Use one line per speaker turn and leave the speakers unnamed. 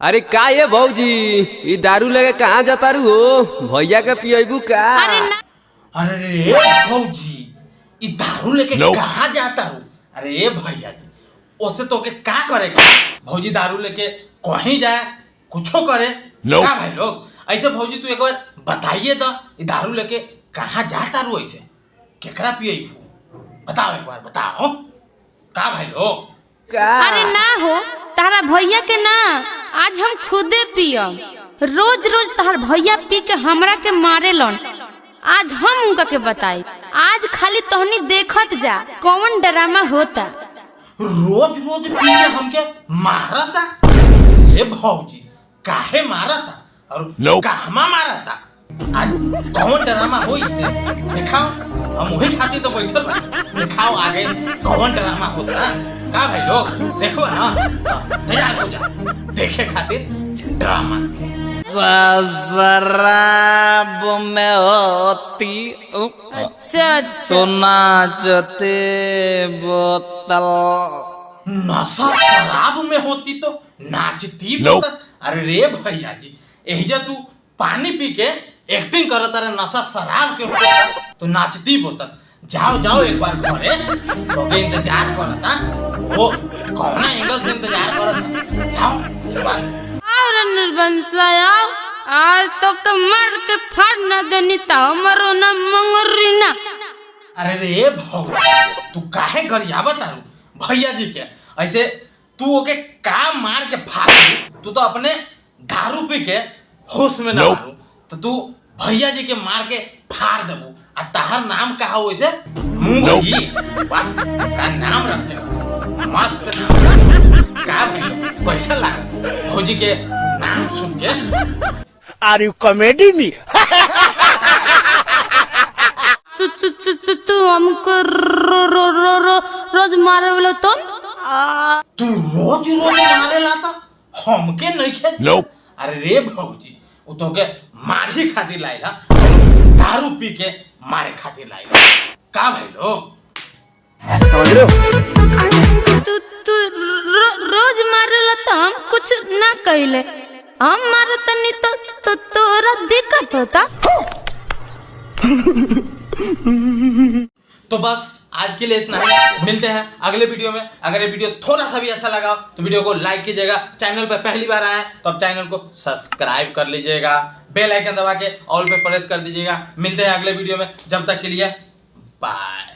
अरे का ये भौजी ये दारू लेके कहाँ जाता रू हो भैया के पियबू का।
अरे भौजी ई दारू लेके कहाँ जाता हूँ। अरे भैया जी उससे तो के का करेगा भौजी दारू लेके कहीं जाए कुछो करे का भाई लोग। ऐसे भौजी तू एक बार बताइए तो ई दारू लेके कहाँ जाता रू ऐसे केकरा पियबू बताओ एक बार बताओ का भाई लोग।
अरे ना हो तारा भैया के ना आज हम खुदे पियम। रोज रोज तार भैया पी के हमरा के मारे लन। आज हम उनका के बताई आज खाली तोहनी देखत जा कौन ड्रामा होता।
रोज रोज पी के हमके मारता ये भौजी काहे मारता और कहमा मारता आज कौन ड्रामा होई दिखाओ हम वही खातिर तो बैठल बा दिखाओ आगे कौन ड्रामा होता का भाई लोग देखो ना तैयार हो जा देखे खातिर ड्रामा।
शराब में होती
अच्छा
तो नाचते बोतल
नशा शराब में होती तो नाचती बोतल। अरे रे भैया जी एहिजा तू पानी पी के एक्टिंग करता रे नशा शराब के होता तो नाचती बोतल। जाओ जाओ एक बार घरे तो इंतजार करता वो कौना एंगल से इंतजार करता जाओ एक बार।
आओ आज तो मार के फाड़ न देनी ता मरो ना मंगरी ना।
अरे रे भौ तू काहे गरियावत आरू भैया जी के ऐसे तू ओके का मार के फाड़ तू तो अपने दारू पी के होश में ना आरू तो तू भैया जी के मार के फाड़ देबू आ तहार नाम कहा वैसे मुंगई का नाम रख ले मस्त का भाई पैसा लगा भौजी के नाम सुन के।
आर यू कॉमेडी मी
तू हमको रोज मारे वाला तो
तू रोज रोज मारे लाता हमके नहीं खेत। अरे रे भौजी वो तो के मारी खातिर लाइला दारू पी के मारे खातिर लाइला का भाई लोग
समझ रहे हो।
तू रोज मारेला तो हम कुछ ना कहले हम मारत नहीं तो तोरा दिक्कत होता।
तो बस आज के लिए इतना ही मिलते हैं अगले वीडियो में। अगर ये वीडियो थोड़ा सा भी अच्छा लगा तो वीडियो को लाइक कीजिएगा। चैनल पर पहली बार आए तो अब चैनल को सब्सक्राइब कर लीजिएगा बेल आइकन दबा के ऑल पे प्रेस कर दीजिएगा। मिलते हैं अगले वीडियो में जब तक के लिए बाय।